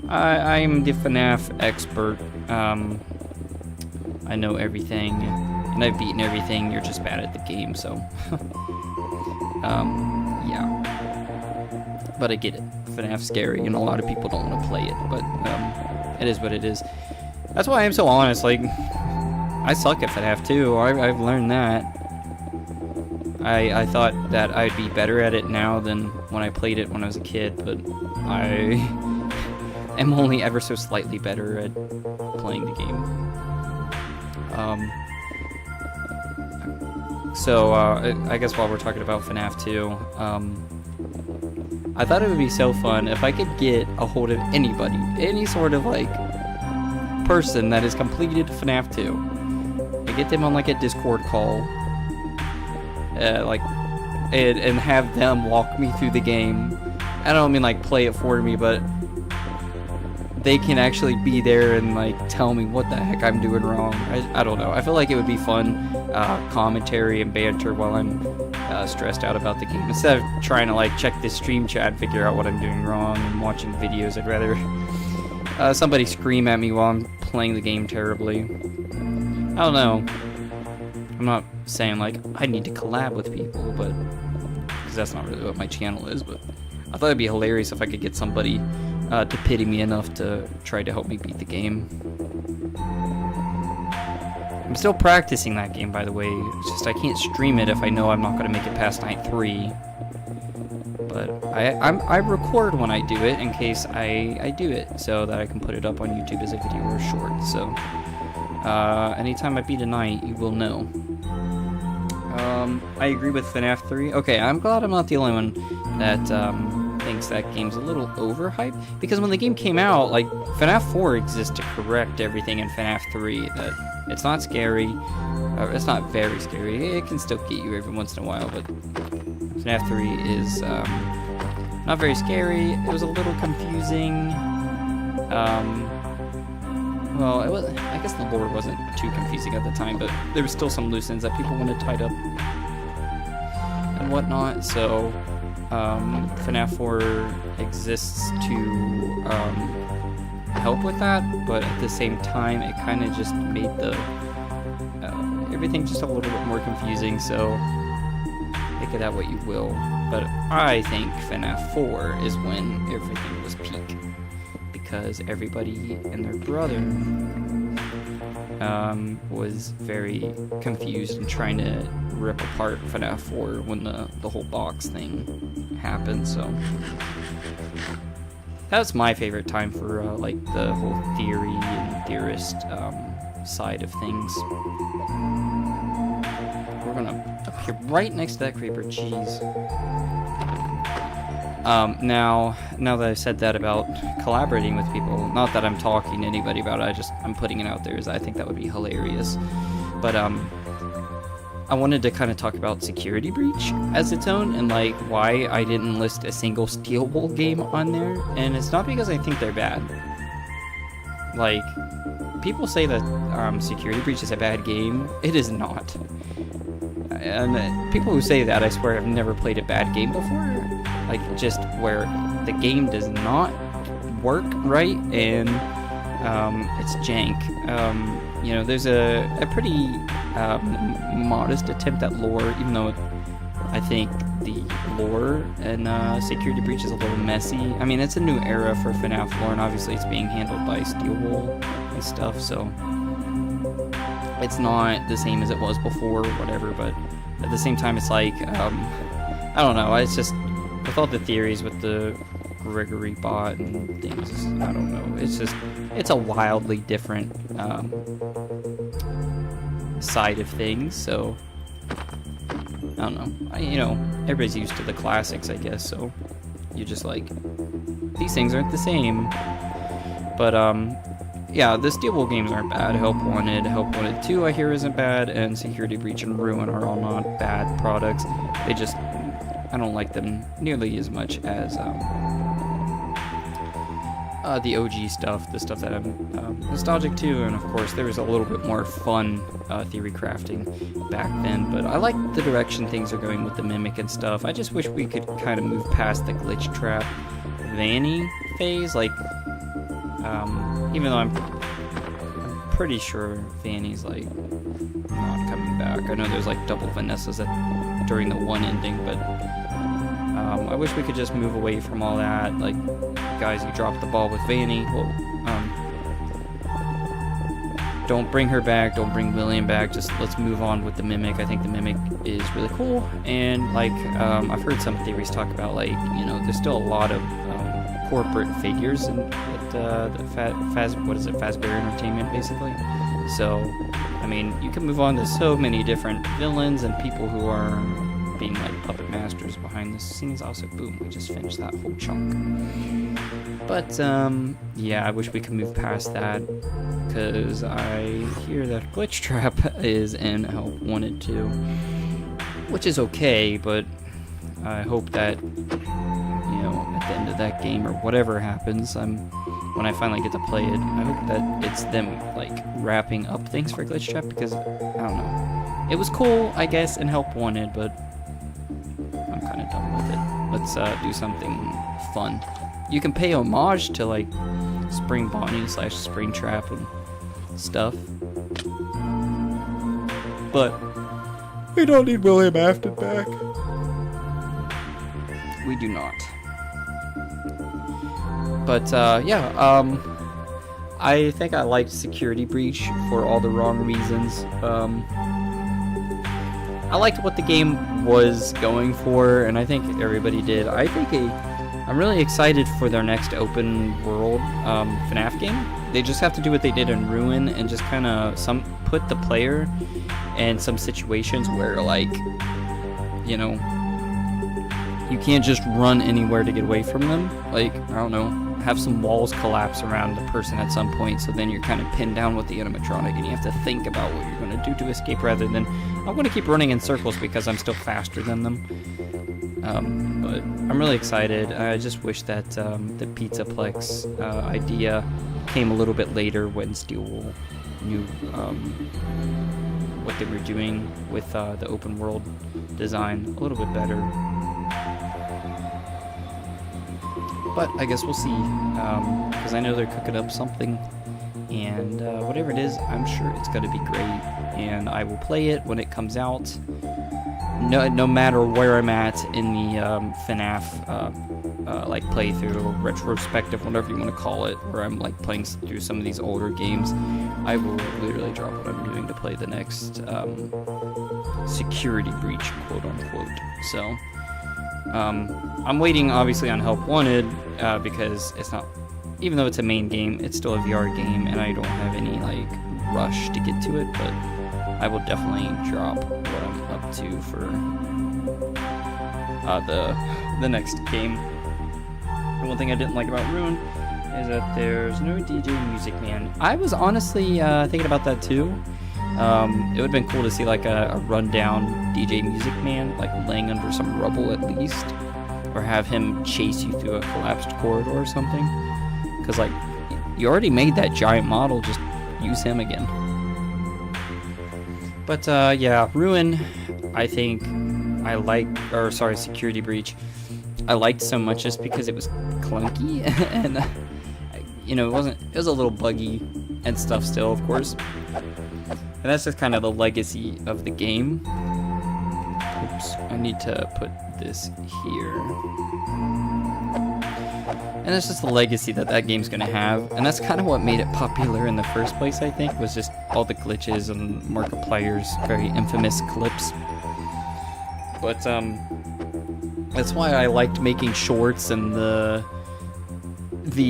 I'm the FNAF expert, I know everything, and I've beaten everything, you're just bad at the game, so yeah, but I get it. FNAF's scary, and a lot of people don't want to play it, but it is what it is. That's why I'm so honest. Like, I suck at FNAF too. I've learned that. I thought that I'd be better at it now than when I played it when I was a kid, but I am only ever so slightly better at playing the game. So, I guess while we're talking about FNAF 2, I thought it would be so fun if I could get a hold of anybody, any sort of, like, person that has completed FNAF 2. I get them on, like, a Discord call, and have them walk me through the game. I don't mean, like, play it for me, but they can actually be there and, like, tell me what the heck I'm doing wrong. I don't know. I feel like it would be fun commentary and banter while I'm stressed out about the game. Instead of trying to, like, check this stream chat and figure out what I'm doing wrong and watching videos, I'd rather somebody scream at me while I'm playing the game terribly. I don't know. I'm not saying, like, I need to collab with people, but because that's not really what my channel is, but I thought it'd be hilarious if I could get somebody to pity me enough to try to help me beat the game. I'm still practicing that game, by the way. It's just I can't stream it if I know I'm not going to make it past night 3. But I record when I do it in case I do it, so that I can put it up on YouTube as a video or a short. So anytime I beat a night, you will know. I agree with FNAF 3. Okay, I'm glad I'm not the only one that thinks that game's a little overhyped, because when the game came out, like, FNAF 4 exists to correct everything in FNAF 3, that it's not scary, it's not very scary, it can still get you every once in a while, but FNAF 3 is not very scary. It was a little confusing, well, it was, I guess the lore wasn't too confusing at the time, but there was still some loose ends that people wanted tied up and whatnot, so FNAF 4 exists to help with that, but at the same time, it kind of just made the everything just a little bit more confusing. So make of that what you will. But I think FNAF 4 is when everything was peak, because everybody and their brother was very confused and trying to rip apart FNAF 4 when the whole box thing happened. So that's my favorite time for like the whole theory and theorist side of things. We're gonna up here right next to that creeper. Jeez. Now that I've said that about collaborating with people, not that I'm talking to anybody about it, I'm putting it out there as I think that would be hilarious. But I wanted to kind of talk about Security Breach as its own, and like why I didn't list a single Steel Wool game on there. And it's not because I think they're bad. Like, people say that Security Breach is a bad game. It is not. And people who say that, I swear, have never played a bad game before. Like, just where the game does not work right and it's jank. You know, there's a pretty modest attempt at lore, even though I think the lore in Security Breach is a little messy. I mean, it's a new era for FNAF lore, and obviously it's being handled by Steel Wool and stuff, so it's not the same as it was before, whatever, but at the same time, it's like, I don't know, it's just, with all the theories with the Gregory bot and things, I don't know, it's a wildly different side of things, so I don't know. You know, everybody's used to the classics, I guess, so you're just like, these things aren't the same. But yeah, the Steel Wool games aren't bad. Help Wanted 2 I hear isn't bad, and Security Breach and Ruin are all not bad products. They just, I don't like them nearly as much as the OG stuff, the stuff that I'm nostalgic to, and of course there was a little bit more fun theory crafting back then, but I like the direction things are going with the Mimic and stuff. I just wish we could kind of move past the glitch trap Vanny phase, like, even though I'm pretty sure Vanny's like not coming back. I know there's like double Vanessas during the one ending, but I wish we could just move away from all that. Like, guys, you dropped the ball with Vanny. Well, don't bring her back. Don't bring William back. Just let's move on with the Mimic. I think the Mimic is really cool. And like, I've heard some theories talk about, like, you know, there's still a lot of corporate figures at the Fazbear Entertainment, basically. So, I mean, you can move on to so many different villains and people who are being like puppet masters behind the scenes. Also, boom, we just finished that whole chunk. But yeah, I wish we could move past that, because I hear that Glitch Trap is in Help Wanted 2, which is okay, but I hope that, you know, at the end of that game or whatever happens, when I finally get to play it, I hope that it's them like wrapping up things for Glitch Trap, because I don't know, it was cool, I guess, in Help Wanted, but I'm kind of done with it. Let's do something fun. You can pay homage to like Spring Bonnie / Springtrap and stuff, but we don't need William Afton back. We do not. But yeah, I think I liked Security Breach for all the wrong reasons. I liked what the game was going for, and I think everybody did. I think I'm really excited for their next open world FNAF game. They just have to do what they did in Ruin and just kind of put the player in some situations where, like, you know, you can't just run anywhere to get away from them. Like, I don't know, have some walls collapse around the person at some point, so then you're kind of pinned down with the animatronic and you have to think about what you're going to do to escape, rather than, I'm going to keep running in circles because I'm still faster than them. But I'm really excited. I just wish that the Pizzaplex idea came a little bit later, when Steel Wool knew what they were doing with the open world design a little bit better. But I guess we'll see, because I know they're cooking up something, and whatever it is, I'm sure it's going to be great, and I will play it when it comes out, no matter where I'm at in the FNAF like playthrough, retrospective, whatever you want to call it, where I'm like playing through some of these older games. I will literally drop what I'm doing to play the next security breach, quote unquote. So I'm waiting obviously on Help Wanted, because it's not, even though it's a main game, it's still a VR game, and I don't have any like rush to get to it, but I will definitely drop what I'm up to for the next game. The one thing I didn't like about Ruin is that there's no DJ Music Man. I was honestly thinking about that too. It would have been cool to see like a rundown DJ Music Man, like laying under some rubble at least, or have him chase you through a collapsed corridor or something. Because like, you already made that giant model, just use him again. But yeah, Ruin, I think Security Breach, I liked so much just because it was clunky and it was a little buggy and stuff still, of course. And that's just kind of the legacy of the game. Oops, I need to put this here. And that's just the legacy that game's gonna have, and that's kind of what made it popular in the first place, I think, was just all the glitches and Markiplier's very infamous clips. But that's why I liked making shorts and the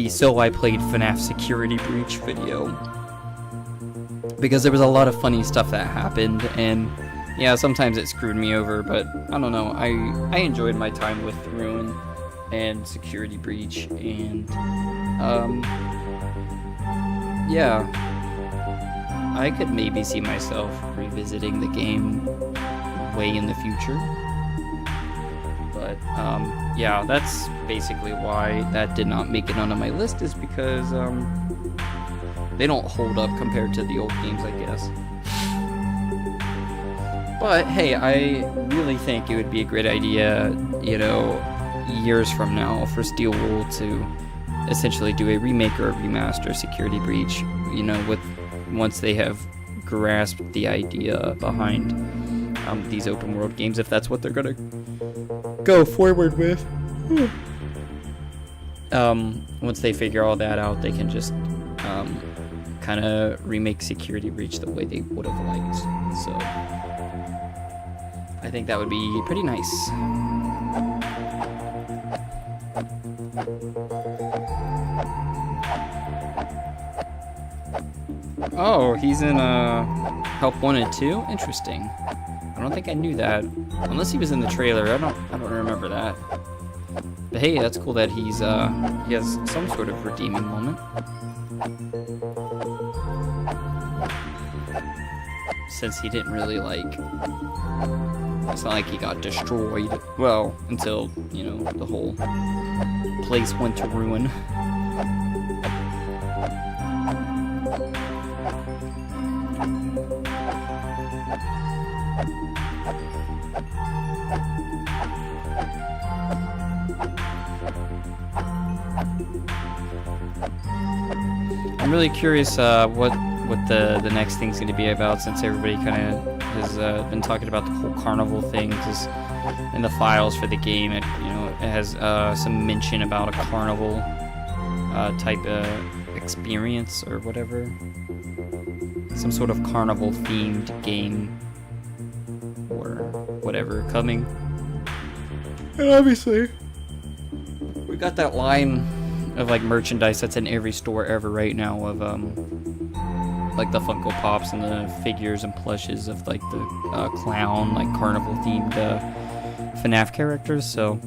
So I Played FNAF Security Breach video, because there was a lot of funny stuff that happened, and yeah, sometimes it screwed me over, but I don't know, I enjoyed my time with Ruin and Security Breach, and yeah, I could maybe see myself revisiting the game way in the future. But yeah, that's basically why that did not make it onto my list, is because they don't hold up compared to the old games, I guess. But hey, I really think it would be a great idea, years from now, for Steel Wool to essentially do a remake or a remaster of Security Breach, once they have grasped the idea behind these open world games, if that's what they're gonna go forward with. Once they figure all that out, they can just kind of remake Security Breach the way they would have liked. So I think that would be pretty nice. Oh, he's in Help Wanted too? Interesting. I don't think I knew that. Unless he was in the trailer. I don't remember that. But hey, that's cool that he has some sort of redeeming moment. Since he didn't really it's not like he got destroyed. Well, until, the whole place went to ruin. I'm really curious what the next thing's going to be about, since everybody kind of has been talking about the whole carnival thing. Because in the files for the game, it has some mention about a carnival type of experience or whatever, some sort of carnival themed game or whatever coming. And obviously, we got that line of merchandise that's in every store ever right now of the Funko Pops and the figures and plushes of the clown carnival themed FNAF characters. So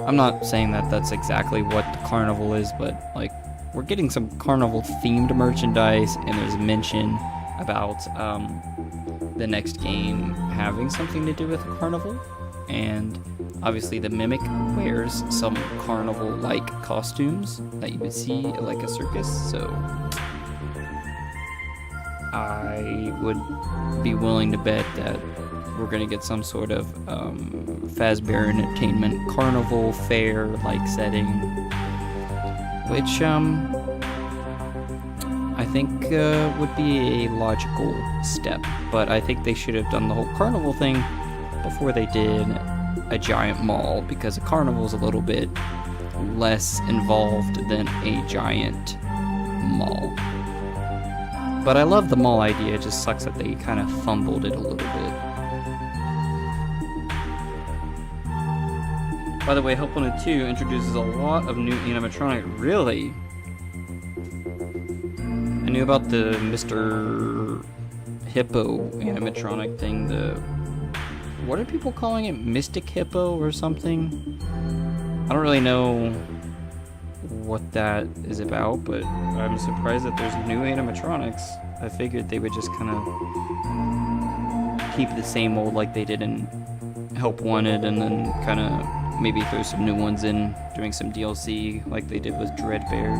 I'm not saying that that's exactly what the carnival is, but we're getting some carnival themed merchandise, and there's mention about the next game having something to do with a carnival. And obviously the Mimic wears some carnival-like costumes that you would see at a circus, so I would be willing to bet that we're going to get some sort of Fazbear Entertainment carnival fair-like setting which I think would be a logical step, but I think they should have done the whole carnival thing before they did a giant mall, because a carnival is a little bit less involved than a giant mall. But I love the mall idea, it just sucks that they kind of fumbled it a little bit. By the way, Help Wanted 2 introduces a lot of new animatronic. Really? I knew about the Mr. Hippo animatronic thing, what are people calling it? Mystic Hippo or something? I don't really know what that is about, but I'm surprised that there's new animatronics. I figured they would just kind of keep the same old like they did in Help Wanted, and then kind of maybe throw some new ones in, doing some DLC like they did with Dreadbear.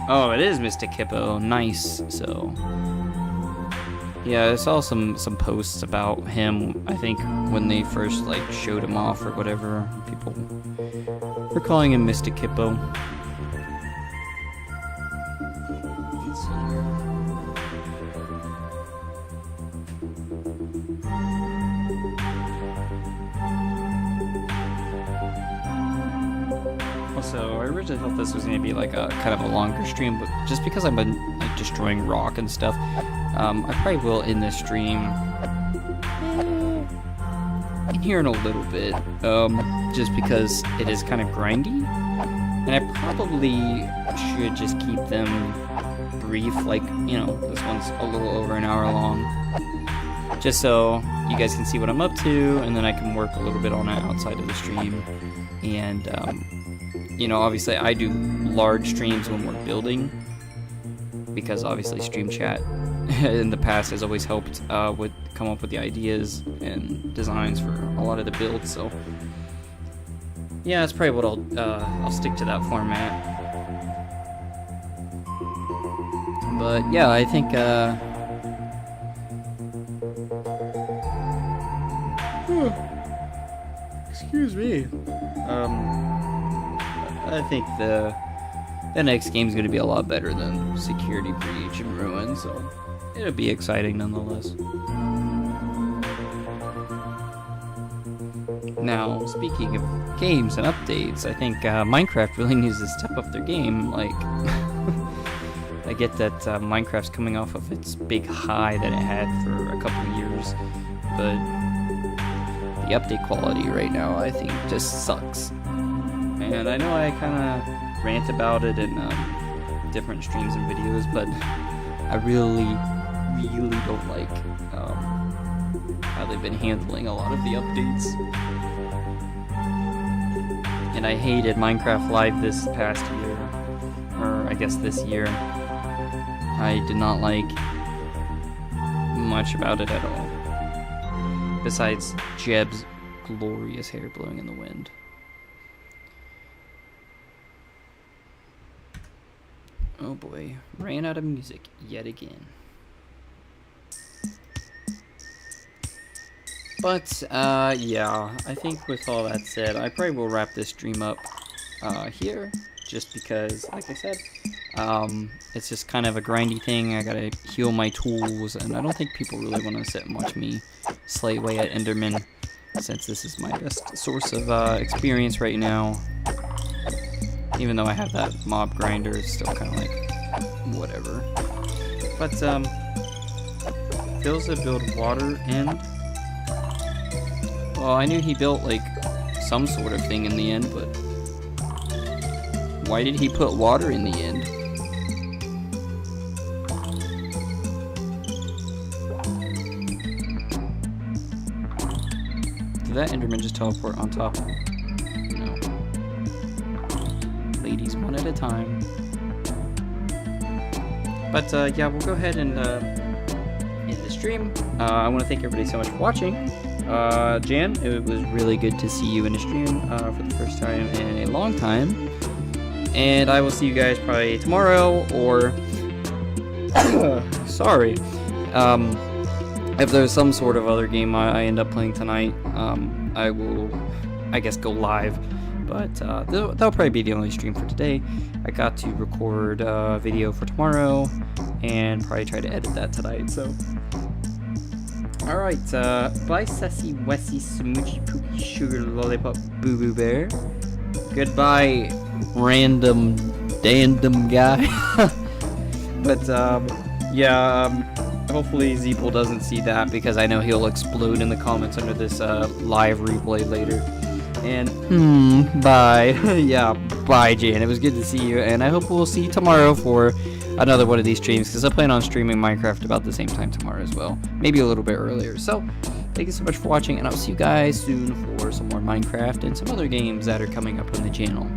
Oh, it is Mystic Hippo. Nice. So yeah, I saw some posts about him, I think when they first like showed him off or whatever. People were calling him Mystic Hippo. Let's see here. Also, I originally thought this was going to be like a kind of a longer stream, but just because I've been like destroying rock and stuff, I probably will end this stream in here in a little bit, just because it is kind of grindy, and I probably should just keep them brief, like, you know, this one's a little over an hour long, just so you guys can see what I'm up to, and then I can work a little bit on it outside of the stream. And you know, obviously I do large streams when we're building, because obviously stream chat in the past has always helped with come up with the ideas and designs for a lot of the builds. So yeah, that's probably what I'll stick to that format. But yeah, I think excuse me. I think the next game is going to be a lot better than Security Breach and Ruin, so it'll be exciting nonetheless. Now, speaking of games and updates, I think Minecraft really needs to step up their game. Like, I get that Minecraft's coming off of its big high that it had for a couple of years, but the update quality right now, I think, just sucks. And I know I kind of rant about it in different streams and videos, but I really don't like how they've been handling a lot of the updates. And I hated Minecraft Live this past year, or I guess this year. I did not like much about it at all, besides Jeb's glorious hair blowing in the wind. Oh boy, ran out of music yet again. But, yeah, I think with all that said, I probably will wrap this stream up here, just because, like I said, it's just kind of a grindy thing. I gotta heal my tools, and I don't think people really want to sit and watch me slay away at Enderman, since this is my best source of experience right now. Even though I have that mob grinder, it's still kind of like, whatever. But, Phil's a build water end. Well, I knew he built, like, some sort of thing in the end, but why did he put water in the end? Did that Enderman just teleport on top? No. Ladies, one at a time. But, yeah, we'll go ahead and end the stream. I want to thank everybody so much for watching. Jan, it was really good to see you in the stream for the first time in a long time. And I will see you guys probably tomorrow, or sorry, if there's some sort of other game I end up playing tonight, I will, I guess, go live. but that'll probably be the only stream for today. I got to record a video for tomorrow and probably try to edit that tonight, so. Alright, bye Sassy Wessy Smoochy Pookie Sugar Lollipop Boo Boo Bear. Goodbye, random dandom guy. But, yeah, hopefully Zeeple doesn't see that, because I know he'll explode in the comments under this live replay later. And bye. Yeah, bye Jan, it was good to see you, and I hope we'll see you tomorrow for another one of these streams, because I plan on streaming Minecraft about the same time tomorrow as well, maybe a little bit earlier. So thank you so much for watching, and I'll see you guys soon for some more Minecraft and some other games that are coming up on the channel.